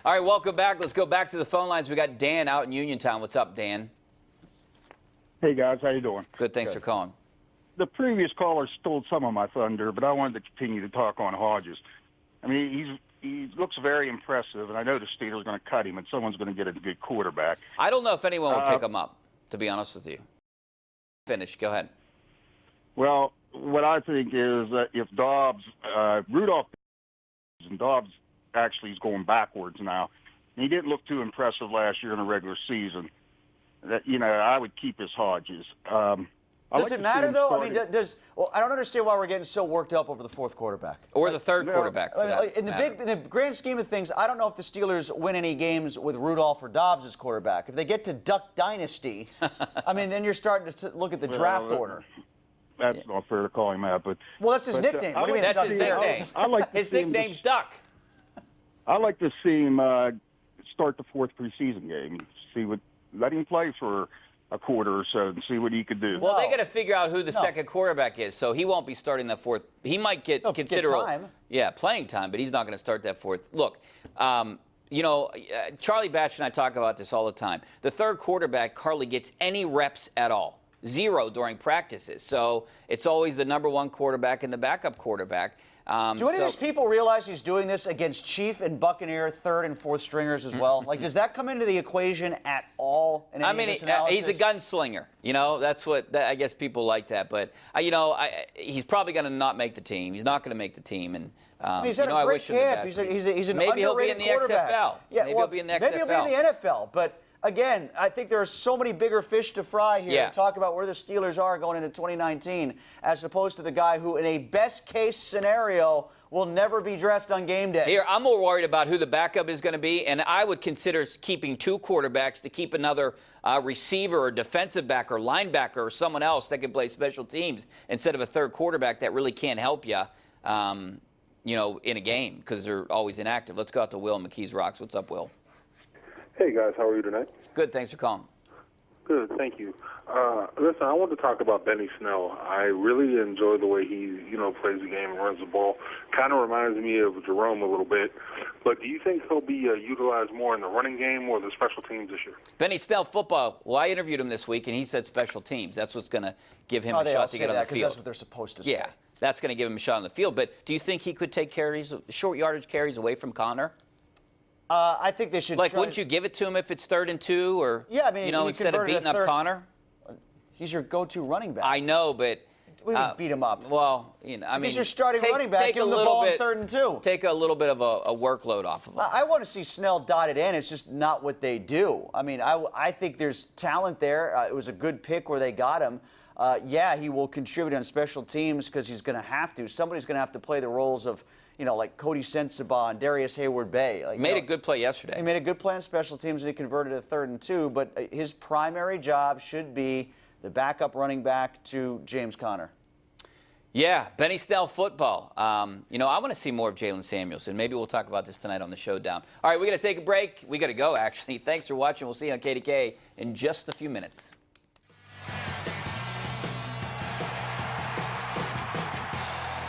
All right, welcome back. Let's go back to the phone lines. We got Dan out in Uniontown. What's up, Dan? Hey, guys. How you doing? Good. Thanks for calling. The previous caller stole some of my thunder, but I wanted to continue to talk on Hodges. I mean, he looks very impressive, and I know the Steelers are going to cut him, and someone's going to get a good quarterback. I don't know if anyone will pick him up, to be honest with you. Finish. Go ahead. Well, what I think is that if Rudolph and Dobbs actually is going backwards now, and he didn't look too impressive last year in the regular season, that I would keep his Hodges. Does it matter, though? I mean, I don't understand why we're getting so worked up over the fourth quarterback. Or the third quarterback, for that in the grand scheme of things, I don't know if the Steelers win any games with Rudolph or Dobbs as quarterback. If they get to Duck Dynasty, I mean, then you're starting to look at the draft order. That's not fair to call him that, but that's his nickname. What do you mean? That's his nickname. His nickname's Duck. I like to see him start the fourth preseason game. Let him play for a quarter or so and see what he could do. Well, they got to figure out who the second quarterback is, so he won't be starting that fourth. He might get considerable playing time, but he's not going to start that fourth. Look, Charlie Batch and I talk about this all the time. The third quarterback hardly gets any reps at all. 0 during practices. So it's always the number one quarterback and the backup quarterback. Do any of these people realize he's doing this against Chief and Buccaneer third and fourth stringers as well? Like, does that come into the equation at all in any of this analysis? He's a gunslinger. That's what I guess people like that. But he's probably going to not make the team. He's not going to make the team. And he's had a great camp. He's an maybe he'll be in the XFL. Yeah, maybe he'll be in the XFL. Maybe he'll be in the NFL. But again, I think there are so many bigger fish to fry here to talk about where the Steelers are going into 2019, as opposed to the guy who, in a best-case scenario, will never be dressed on game day. Here, I'm more worried about who the backup is going to be, and I would consider keeping 2 quarterbacks to keep another receiver or defensive back or linebacker or someone else that can play special teams instead of a third quarterback that really can't help you, in a game because they're always inactive. Let's go out to Will in McKees Rocks. What's up, Will? Hey, guys. How are you tonight? Good. Thanks for calling. Good. Thank you. Listen, I want to talk about Benny Snell. I really enjoy the way he, plays the game and runs the ball. Kind of reminds me of Jerome a little bit. But do you think he'll be utilized more in the running game or the special teams this year? Benny Snell, football. Well, I interviewed him this week, and he said special teams. That's what's going to give him a shot to get on the field. That's what they're supposed to say. Yeah, that's going to give him a shot on the field. But do you think he could take short yardage carries away from Connor? I think they should. Wouldn't you give it to him if it's 3rd and 2, or instead of beating up Connor? He's your go-to running back. I know, but we didn't beat him up. Well, he's your starting running back. Give him the ball in 3rd and 2. Take a little bit of a workload off of him. I want to see Snell dotted in. It's just not what they do. I mean, I think there's talent there. It was a good pick where they got him. He will contribute on special teams because he's going to have to. Somebody's going to have to play the roles of, like Cody Sensabaugh and Darius Hayward-Bay. He made a good play yesterday. He made a good play on special teams, and he converted a 3rd and 2. But his primary job should be the backup running back to James Conner. Yeah, Benny Snell football. I want to see more of Jalen Samuels, and maybe we'll talk about this tonight on the Showdown. All right, we're going to take a break. We got to go, actually. Thanks for watching. We'll see you on KDKA in just a few minutes.